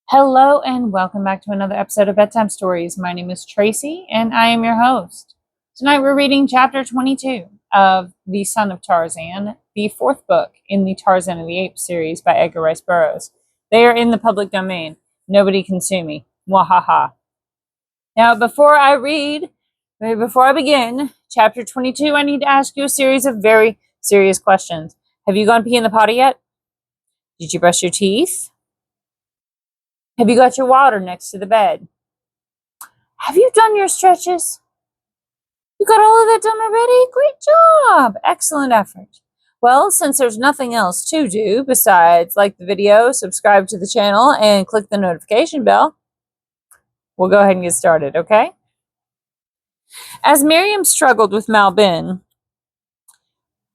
Hello and welcome back to another episode of Bedtime Stories. My name is Tracy and I am your host. Tonight we're reading chapter 22 of The Son of Tarzan, the fourth book in the Tarzan and the Apes series by Edgar Rice Burroughs. They are in the public domain. Nobody can sue me. Wahaha. Now before I begin chapter 22, I need to ask you a series of very serious questions. Have you gone pee in the potty yet? Did you brush your teeth? Have you got your water next to the bed? Have you done your stretches? You got all of that done already? Great job! Excellent effort. Well, since there's nothing else to do besides like the video, subscribe to the channel, and click the notification bell, we'll go ahead and get started, okay? As Meriem struggled with Malbin,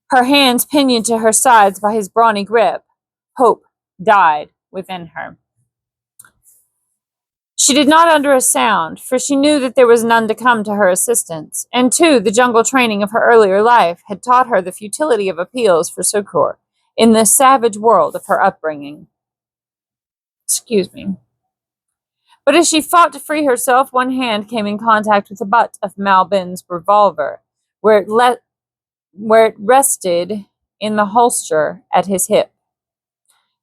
her hands pinioned to her sides by his brawny grip, hope died within her. She did not utter a sound, for she knew that there was none to come to her assistance, and too, the jungle training of her earlier life had taught her the futility of appeals for succor in the savage world of her upbringing. Excuse me. But as she fought to free herself, one hand came in contact with the butt of Malbin's revolver, where it rested in the holster at his hip.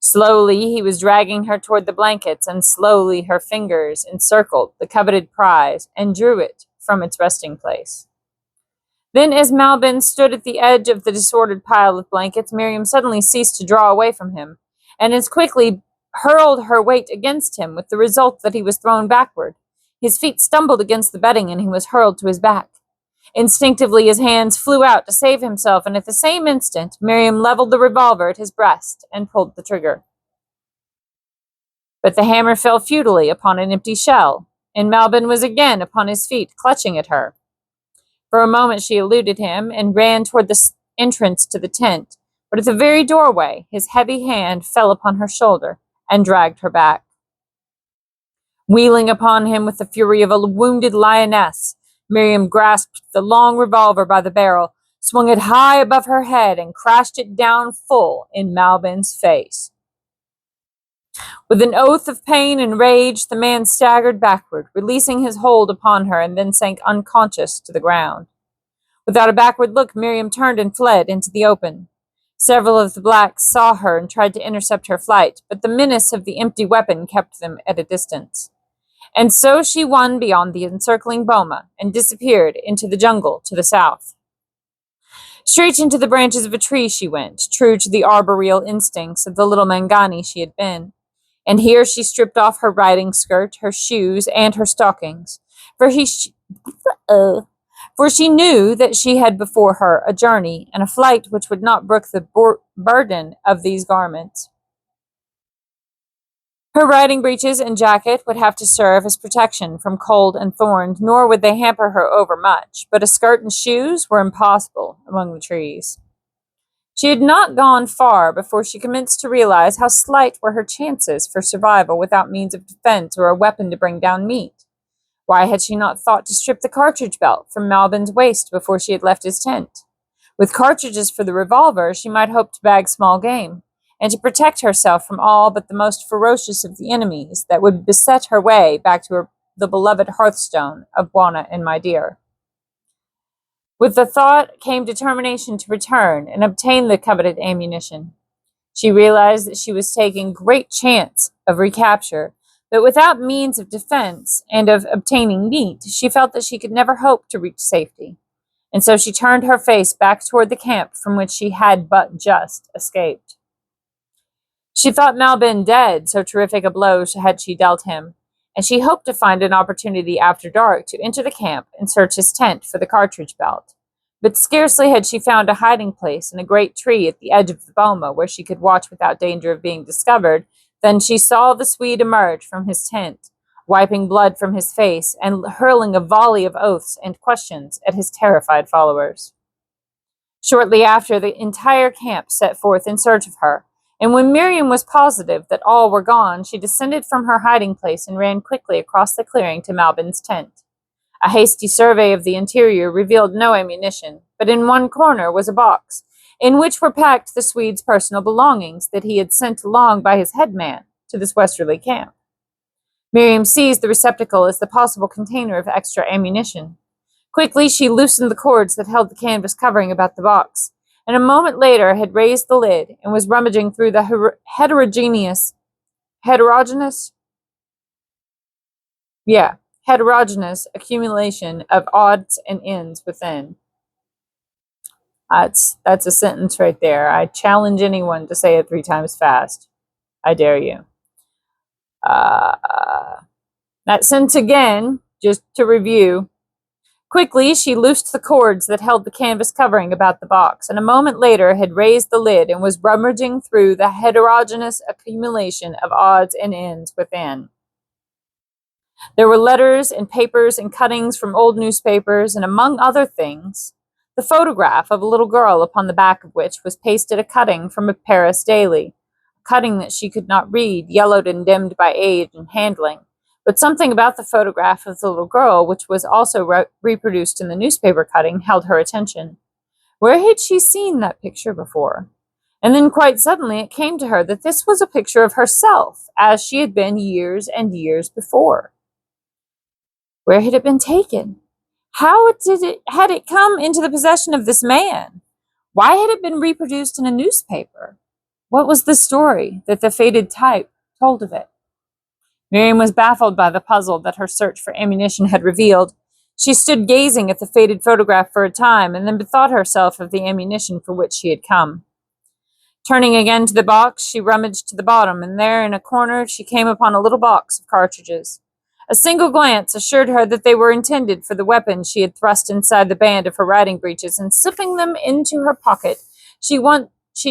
Slowly, he was dragging her toward the blankets, and slowly her fingers encircled the coveted prize and drew it from its resting place. Then, as Malbin stood at the edge of the disordered pile of blankets, Meriem suddenly ceased to draw away from him, and as quickly hurled her weight against him, with the result that he was thrown backward. His feet stumbled against the bedding, and he was hurled to his back. Instinctively, his hands flew out to save himself, and at the same instant, Meriem leveled the revolver at his breast and pulled the trigger. But the hammer fell futilely upon an empty shell, and Malbin was again upon his feet, clutching at her. For a moment she eluded him and ran toward the entrance to the tent, but at the very doorway, his heavy hand fell upon her shoulder and dragged her back. Wheeling upon him with the fury of a wounded lioness, Meriem grasped the long revolver by the barrel, swung it high above her head, and crashed it down full in Malbin's face. With an oath of pain and rage, the man staggered backward, releasing his hold upon her, and then sank unconscious to the ground. Without a backward look, Meriem turned and fled into the open. Several of the blacks saw her and tried to intercept her flight, but the menace of the empty weapon kept them at a distance. And so she won beyond the encircling boma and disappeared into the jungle to the south. Straight into the branches of a tree she went, true to the arboreal instincts of the little Mangani she had been. And here she stripped off her riding skirt, her shoes, and her stockings, for she knew that she had before her a journey and a flight which would not brook the burden of these garments. Her riding breeches and jacket would have to serve as protection from cold and thorns, nor would they hamper her overmuch, but a skirt and shoes were impossible among the trees. She had not gone far before she commenced to realize how slight were her chances for survival without means of defense or a weapon to bring down meat. Why had she not thought to strip the cartridge belt from Malbin's waist before she had left his tent? With cartridges for the revolver, she might hope to bag small game, and to protect herself from all but the most ferocious of the enemies that would beset her way back to the beloved hearthstone of Bwana and my dear. With the thought came determination to return and obtain the coveted ammunition. She realized that she was taking great chance of recapture, but without means of defense and of obtaining meat, she felt that she could never hope to reach safety, and so she turned her face back toward the camp from which she had but just escaped. She thought Malbin dead, so terrific a blow had she dealt him, and she hoped to find an opportunity after dark to enter the camp and search his tent for the cartridge belt. But scarcely had she found a hiding place in a great tree at the edge of the boma where she could watch without danger of being discovered, than she saw the Swede emerge from his tent, wiping blood from his face and hurling a volley of oaths and questions at his terrified followers. Shortly after, the entire camp set forth in search of her, and when Meriem was positive that all were gone, she descended from her hiding place and ran quickly across the clearing to Malbin's tent. A hasty survey of the interior revealed no ammunition, but in one corner was a box, in which were packed the Swede's personal belongings that he had sent along by his headman to this westerly camp. Meriem seized the receptacle as the possible container of extra ammunition. Quickly, she loosened the cords that held the canvas covering about the box, and a moment later had raised the lid and was rummaging through the heterogeneous accumulation of odds and ends within. That's a sentence right there. I challenge anyone to say it 3 times fast. I dare you. That sentence again, just to review. Quickly, she loosed the cords that held the canvas covering about the box, and a moment later had raised the lid and was rummaging through the heterogeneous accumulation of odds and ends within. There were letters and papers and cuttings from old newspapers, and among other things, the photograph of a little girl upon the back of which was pasted a cutting from a Paris daily, a cutting that she could not read, yellowed and dimmed by age and handling. But something about the photograph of the little girl, which was also reproduced in the newspaper cutting, held her attention. Where had she seen that picture before? And then quite suddenly it came to her that this was a picture of herself, as she had been years and years before. Where had it been taken? How had it come into the possession of this man? Why had it been reproduced in a newspaper? What was the story that the faded type told of it? Meriem was baffled by the puzzle that her search for ammunition had revealed. She stood gazing at the faded photograph for a time, and then bethought herself of the ammunition for which she had come. Turning again to the box, she rummaged to the bottom, and there in a corner she came upon a little box of cartridges. A single glance assured her that they were intended for the weapon she had thrust inside the band of her riding breeches, and slipping them into her pocket, she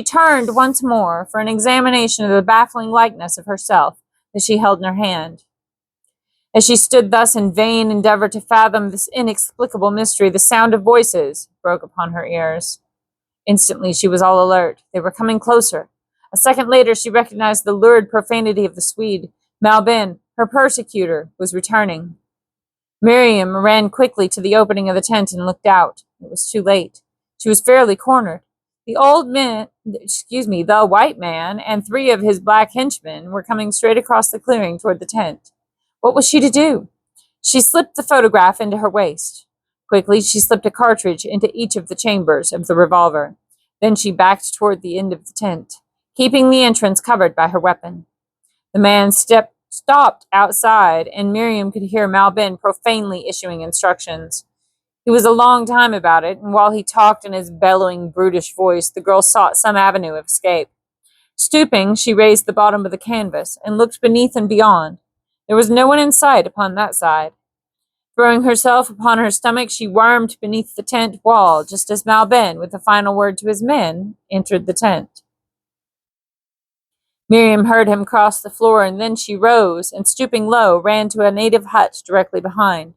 turned once more for an examination of the baffling likeness of herself that she held in her hand. As she stood thus in vain endeavor to fathom this inexplicable mystery, the sound of voices broke upon her ears. Instantly she was all alert. They were coming closer. A second later she recognized the lurid profanity of the Swede. Malbin, her persecutor, was returning. Meriem ran quickly to the opening of the tent and looked out. It was too late. She was fairly cornered. The white man and 3 of his black henchmen were coming straight across the clearing toward the tent. What was she to do? She slipped the photograph into her waist. Quickly, she slipped a cartridge into each of the chambers of the revolver. Then she backed toward the end of the tent, keeping the entrance covered by her weapon. The man stopped outside, and Meriem could hear Malbin profanely issuing instructions. He was a long time about it, and while he talked in his bellowing, brutish voice, the girl sought some avenue of escape. Stooping, she raised the bottom of the canvas and looked beneath and beyond. There was no one in sight upon that side. Throwing herself upon her stomach, she wormed beneath the tent wall, just as Malbin, with a final word to his men, entered the tent. Meriem heard him cross the floor, and then she rose, and stooping low, ran to a native hut directly behind.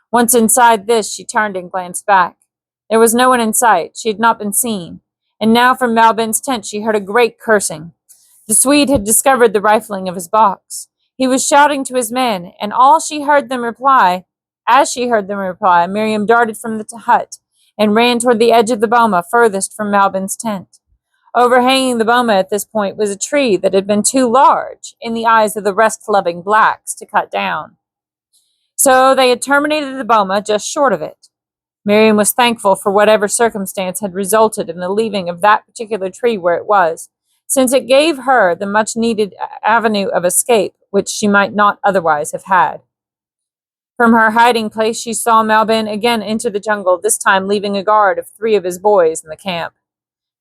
Once inside this, she turned and glanced back. There was no one in sight. She had not been seen. And now from Malbin's tent she heard a great cursing. The Swede had discovered the rifling of his box. He was shouting to his men, and as she heard them reply, Meriem darted from the hut and ran toward the edge of the boma furthest from Malbin's tent. Overhanging the boma at this point was a tree that had been too large, in the eyes of the rest-loving blacks, to cut down. So they had terminated the boma just short of it. Meriem was thankful for whatever circumstance had resulted in the leaving of that particular tree where it was, since it gave her the much-needed avenue of escape which she might not otherwise have had. From her hiding place she saw Malbin again enter the jungle, this time leaving a guard of 3 of his boys in the camp.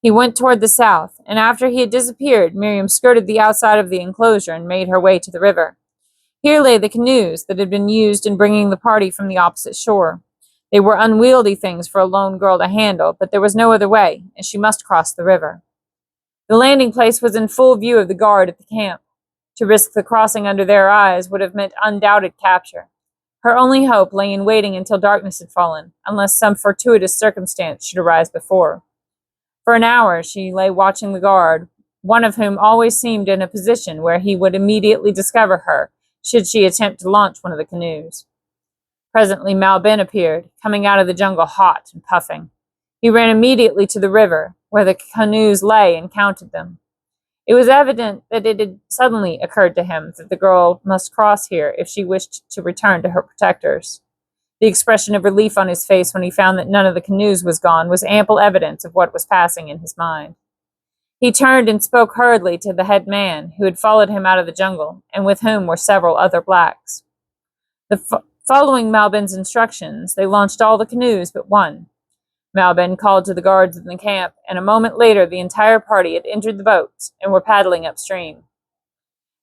He went toward the south, and after he had disappeared, Meriem skirted the outside of the enclosure and made her way to the river. Here lay the canoes that had been used in bringing the party from the opposite shore. They were unwieldy things for a lone girl to handle, but there was no other way, and she must cross the river. The landing place was in full view of the guard at the camp. To risk the crossing under their eyes would have meant undoubted capture. Her only hope lay in waiting until darkness had fallen, unless some fortuitous circumstance should arise before. For an hour she lay watching the guard, one of whom always seemed in a position where he would immediately discover her, should she attempt to launch one of the canoes. Presently Malbin appeared, coming out of the jungle hot and puffing. He ran immediately to the river, where the canoes lay, and counted them. It was evident that it had suddenly occurred to him that the girl must cross here if she wished to return to her protectors. The expression of relief on his face when he found that none of the canoes was gone was ample evidence of what was passing in his mind. He turned and spoke hurriedly to the head man, who had followed him out of the jungle, and with whom were several other blacks. Following Malbin's instructions, they launched all the canoes but one. Malbin called to the guards in the camp, and a moment later the entire party had entered the boats and were paddling upstream.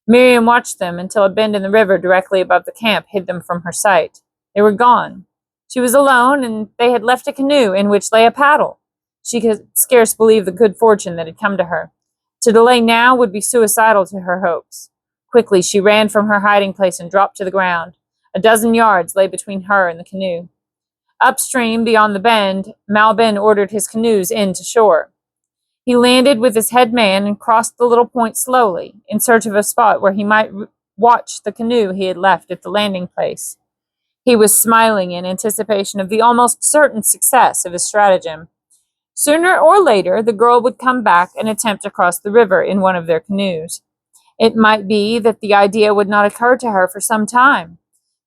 Meriem watched them until a bend in the river directly above the camp hid them from her sight. They were gone. She was alone, and they had left a canoe in which lay a paddle. She could scarce believe the good fortune that had come to her. To delay now would be suicidal to her hopes. Quickly she ran from her hiding place and dropped to the ground. A dozen yards lay between her and the canoe. Upstream, beyond the bend, Malbin ordered his canoes in to shore. He landed with his head man and crossed the little point slowly, in search of a spot where he might watch the canoe he had left at the landing place. He was smiling in anticipation of the almost certain success of his stratagem. Sooner or later, the girl would come back and attempt to cross the river in one of their canoes. It might be that the idea would not occur to her for some time.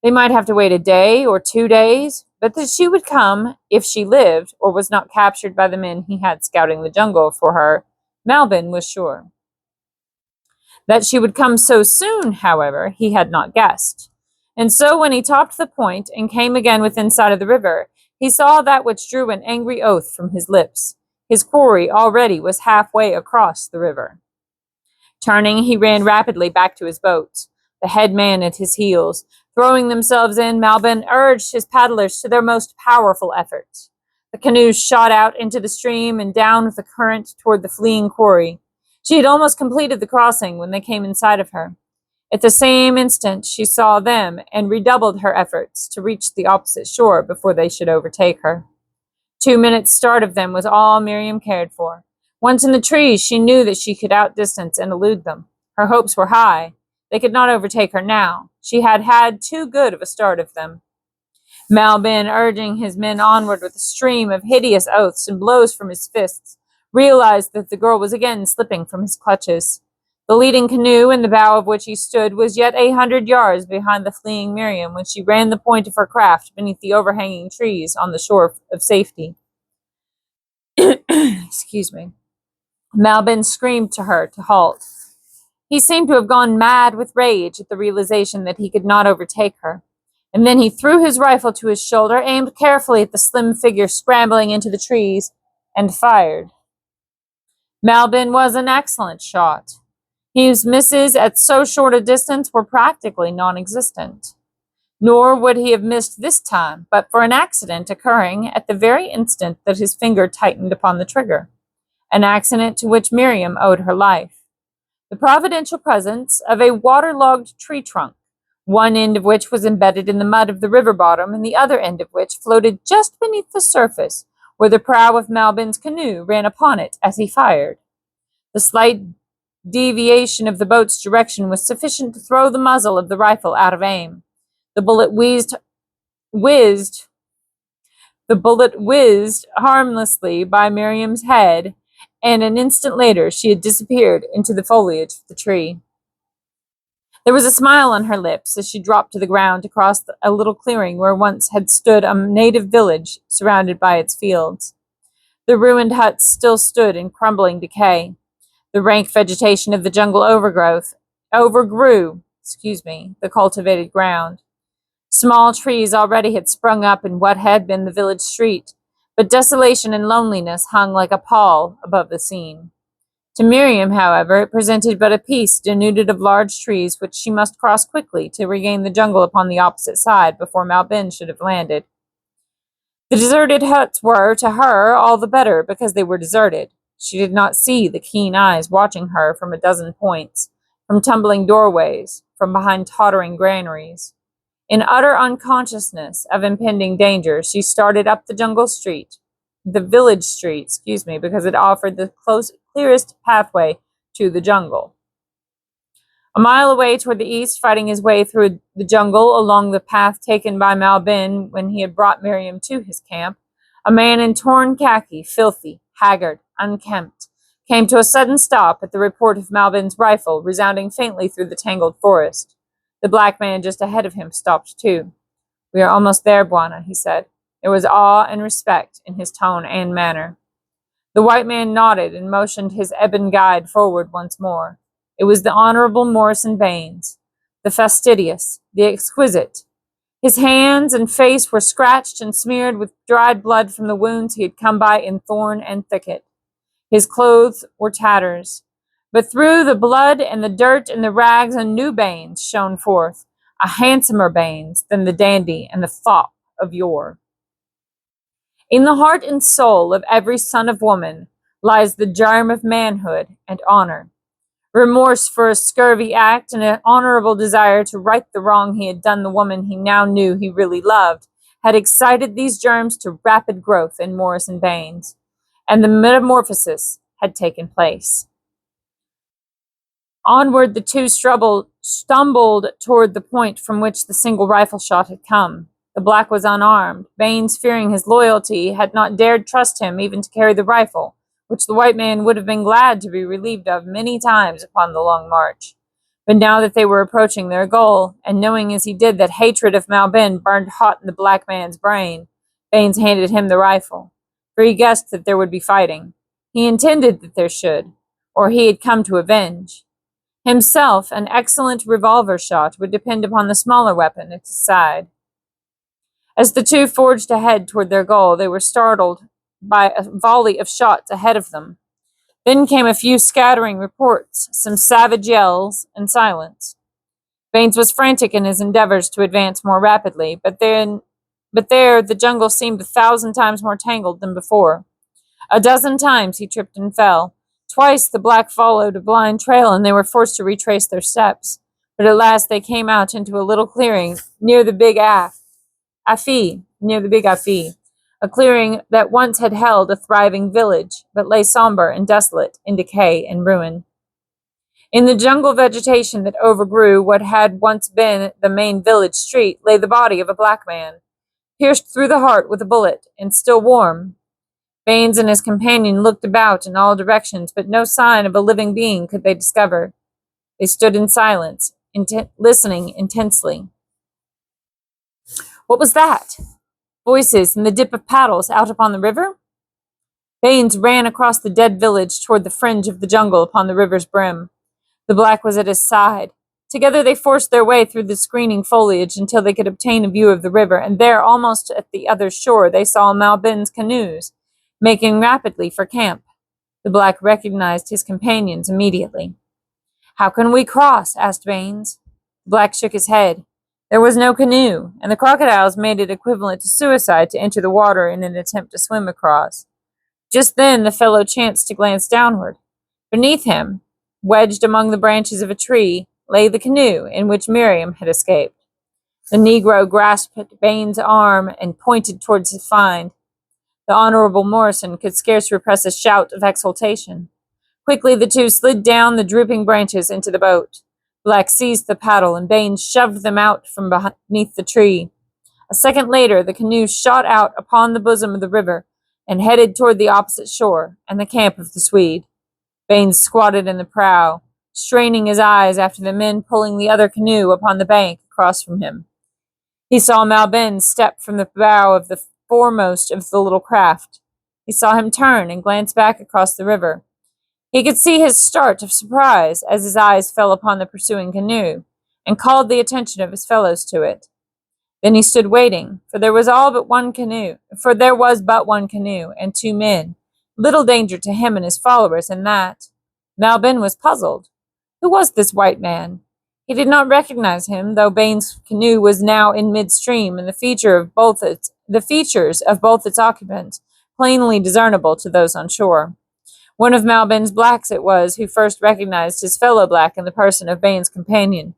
They might have to wait a day or 2 days, but that she would come if she lived or was not captured by the men he had scouting the jungle for her, Malbin was sure. That she would come so soon, however, he had not guessed. And so when he topped the point and came again within sight of the river, he saw that which drew an angry oath from his lips. His quarry already was halfway across the river. Turning, he ran rapidly back to his boats, the head man at his heels. Throwing themselves in, Malbin urged his paddlers to their most powerful efforts. The canoes shot out into the stream and down with the current toward the fleeing quarry. She had almost completed the crossing when they came in sight of her. At the same instant, she saw them and redoubled her efforts to reach the opposite shore before they should overtake her. 2 minutes' start of them was all Meriem cared for. Once in the trees, she knew that she could outdistance and elude them. Her hopes were high. They could not overtake her now. She had had too good of a start of them. Malbin, urging his men onward with a stream of hideous oaths and blows from his fists, realized that the girl was again slipping from his clutches. The leading canoe, in the bow of which he stood, was yet 100 yards behind the fleeing Meriem when she ran the point of her craft beneath the overhanging trees on the shore of safety. Excuse me. Malbin screamed to her to halt. He seemed to have gone mad with rage at the realization that he could not overtake her. And then he threw his rifle to his shoulder, aimed carefully at the slim figure scrambling into the trees, and fired. Malbin was an excellent shot. His misses at so short a distance were practically non-existent. Nor would he have missed this time, but for an accident occurring at the very instant that his finger tightened upon the trigger, an accident to which Meriem owed her life. The providential presence of a waterlogged tree trunk, one end of which was embedded in the mud of the river bottom and the other end of which floated just beneath the surface where the prow of Malbin's canoe ran upon it as he fired. The slight deviation of the boat's direction was sufficient to throw the muzzle of the rifle out of aim. The bullet whizzed harmlessly by Miriam's head, and an instant later she had disappeared into the foliage of the tree. There was a smile on her lips as she dropped to the ground to cross a little clearing where once had stood a native village surrounded by its fields. The ruined huts still stood in crumbling decay. The rank vegetation of the jungle overgrew the cultivated ground. Small trees already had sprung up in what had been the village street, but desolation and loneliness hung like a pall above the scene. To Meriem, however, it presented but a piece denuded of large trees which she must cross quickly to regain the jungle upon the opposite side before Malbin should have landed. The deserted huts were, to her, all the better because they were deserted. She did not see the keen eyes watching her from a dozen points, from tumbling doorways, from behind tottering granaries. In utter unconsciousness of impending danger, she started up the village street, because it offered the clearest pathway to the jungle. A mile away toward the east, fighting his way through the jungle along the path taken by Malbin when he had brought Meriem to his camp, a man in torn khaki, filthy, haggard, unkempt, came to a sudden stop at the report of Malbin's rifle resounding faintly through the tangled forest. The black man just ahead of him stopped too. "We are almost there, Bwana," he said. There was awe and respect in his tone and manner. The white man nodded and motioned his ebon guide forward once more. It was the Honorable Morrison Baines, the fastidious, the exquisite. His hands and face were scratched and smeared with dried blood from the wounds he had come by in thorn and thicket. His clothes were tatters, but through the blood and the dirt and the rags a new Baines shone forth, a handsomer Baines than the dandy and the fop of yore. In the heart and soul of every son of woman lies the germ of manhood and honor. Remorse for a scurvy act and an honorable desire to right the wrong he had done the woman he now knew he really loved had excited these germs to rapid growth in Morrison Baines, and the metamorphosis had taken place. Onward the two stumbled toward the point from which the single rifle shot had come. The black was unarmed. Baines, fearing his loyalty, had not dared trust him even to carry the rifle, which the white man would have been glad to be relieved of many times upon the long march. But now that they were approaching their goal, and knowing as he did that hatred of Malbin burned hot in the black man's brain, Baines handed him the rifle, for he guessed that there would be fighting. He intended that there should, or he had come to avenge. Himself, an excellent revolver shot would depend upon the smaller weapon at his side. As the two forged ahead toward their goal, they were startled by a volley of shots ahead of them. Then came a few scattering reports, some savage yells, and silence. Baines was frantic in his endeavors to advance more rapidly, but there the jungle seemed 1,000 times more tangled than before. A dozen times he tripped and fell. Twice the black followed a blind trail, and they were forced to retrace their steps. But at last they came out into a little clearing near the big Afi, a clearing that once had held a thriving village, but lay somber and desolate in decay and ruin. In the jungle vegetation that overgrew what had once been the main village street lay the body of a black man, pierced through the heart with a bullet, and still warm. Baines and his companion looked about in all directions, but no sign of a living being could they discover. They stood in silence, listening intensely. What was that? Voices and the dip of paddles out upon the river? Baines ran across the dead village toward the fringe of the jungle upon the river's brim. The black was at his side. Together they forced their way through the screening foliage until they could obtain a view of the river, and there, almost at the other shore, they saw Malbin's canoes, making rapidly for camp. The black recognized his companions immediately. "How can we cross?" asked Baines. The black shook his head. There was no canoe, and the crocodiles made it equivalent to suicide to enter the water in an attempt to swim across. Just then the fellow chanced to glance downward. Beneath him, wedged among the branches of a tree, lay the canoe in which Meriem had escaped. The Negro grasped Baines' arm and pointed towards his find. The Honorable Morrison could scarce repress a shout of exultation. Quickly the two slid down the drooping branches into the boat. Black seized the paddle, and Baines shoved them out from beneath the tree. A second later, the canoe shot out upon the bosom of the river and headed toward the opposite shore and the camp of the Swede. Baines squatted in the prow, straining his eyes after the men pulling the other canoe upon the bank across from him. He saw Malbin step from the bow of the foremost of the little craft. He saw him turn and glance back across the river. He could see his start of surprise as his eyes fell upon the pursuing canoe, and called the attention of his fellows to it. Then he stood waiting, for there was but one canoe, and two men. Little danger to him and his followers in that. Malbin was puzzled. Who was this white man? He did not recognize him, though Baines' canoe was now in midstream, and the features of both its occupants plainly discernible to those on shore. One of Malbin's blacks it was who first recognized his fellow black in the person of Baines' companion.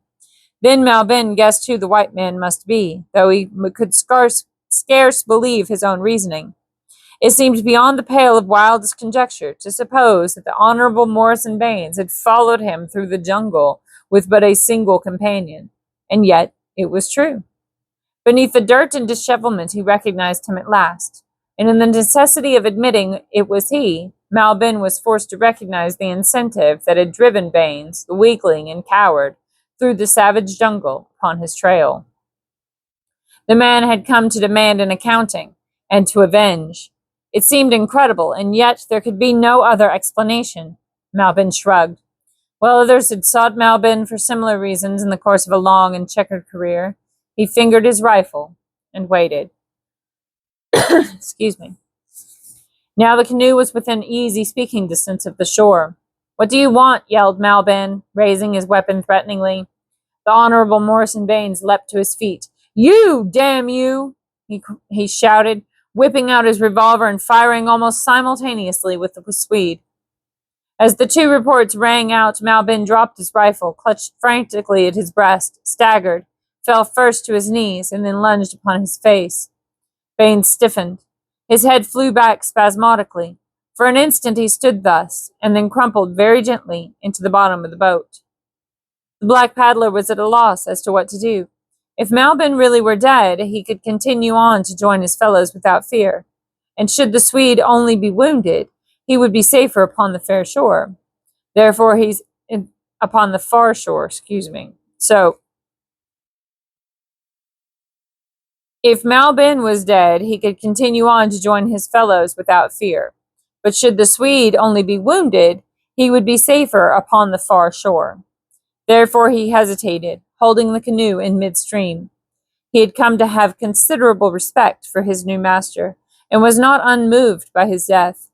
Then Malbin guessed who the white man must be, though he could scarce believe his own reasoning. It seemed beyond the pale of wildest conjecture to suppose that the Honorable Morrison Baines had followed him through the jungle with but a single companion, and yet it was true. Beneath the dirt and dishevelment he recognized him at last, and in the necessity of admitting it was he, Malbin was forced to recognize the incentive that had driven Baines, the weakling and coward, through the savage jungle upon his trail. The man had come to demand an accounting and to avenge. It seemed incredible, and yet there could be no other explanation. Malbin shrugged. While others had sought Malbin for similar reasons in the course of a long and checkered career, he fingered his rifle and waited. Excuse me. Now the canoe was within easy speaking distance of the shore. "What do you want?" yelled Malbin, raising his weapon threateningly. The Honorable Morrison Baines leapt to his feet. "You, damn you!" he shouted, whipping out his revolver and firing almost simultaneously with the Swede. As the two reports rang out, Malbin dropped his rifle, clutched frantically at his breast, staggered, fell first to his knees, and then lunged upon his face. Baines stiffened. His head flew back spasmodically. For an instant he stood thus, and then crumpled very gently into the bottom of the boat. The black paddler was at a loss as to what to do. If Malbin really were dead, he could continue on to join his fellows without fear, and should the Swede only be wounded, he would be safer upon the fair shore. Therefore, upon the far shore, So, if Malbin was dead, he could continue on to join his fellows without fear. But should the Swede only be wounded, he would be safer upon the far shore. Therefore he hesitated, holding the canoe in midstream. He had come to have considerable respect for his new master, and was not unmoved by his death.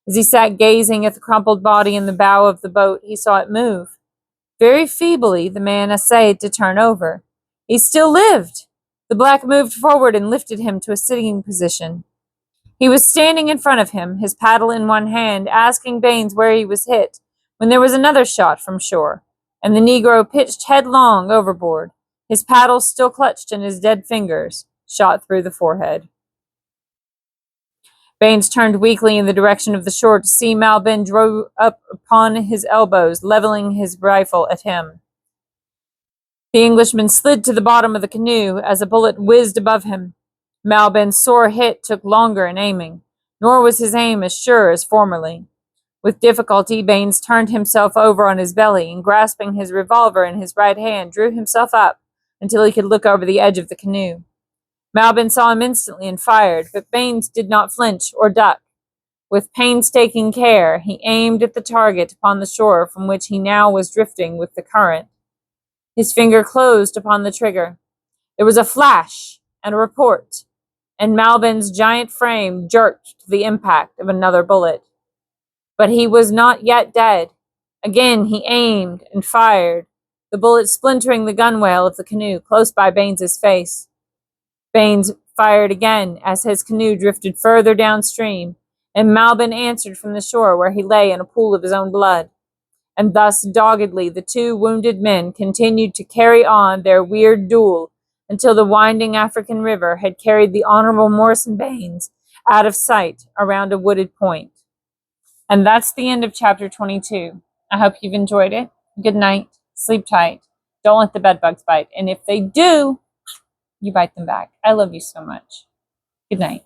As he sat gazing at the crumpled body in the bow of the boat, he saw it move. Very feebly the man essayed to turn over. He still lived! The black moved forward and lifted him to a sitting position. He was standing in front of him, his paddle in one hand, asking Baines where he was hit, when there was another shot from shore, and the Negro pitched headlong overboard, his paddle still clutched in his dead fingers, shot through the forehead. Baines turned weakly in the direction of the shore to see Malbin drove up upon his elbows, leveling his rifle at him. The Englishman slid to the bottom of the canoe as a bullet whizzed above him. Malbin's sore hit took longer in aiming, nor was his aim as sure as formerly. With difficulty, Baines turned himself over on his belly, and grasping his revolver in his right hand, drew himself up until he could look over the edge of the canoe. Malbin saw him instantly and fired, but Baines did not flinch or duck. With painstaking care, he aimed at the target upon the shore from which he now was drifting with the current. His finger closed upon the trigger. There was a flash and a report, and Malbin's giant frame jerked to the impact of another bullet. But he was not yet dead. Again he aimed and fired, the bullet splintering the gunwale of the canoe close by Baines's face. Baines fired again as his canoe drifted further downstream, and Malbin answered from the shore where he lay in a pool of his own blood. And thus doggedly the two wounded men continued to carry on their weird duel until the winding African river had carried the Honorable Morrison Baines out of sight around a wooded point. And that's the end of chapter 22. I hope you've enjoyed it. Good night. Sleep tight. Don't let the bedbugs bite. And if they do, you bite them back. I love you so much. Good night.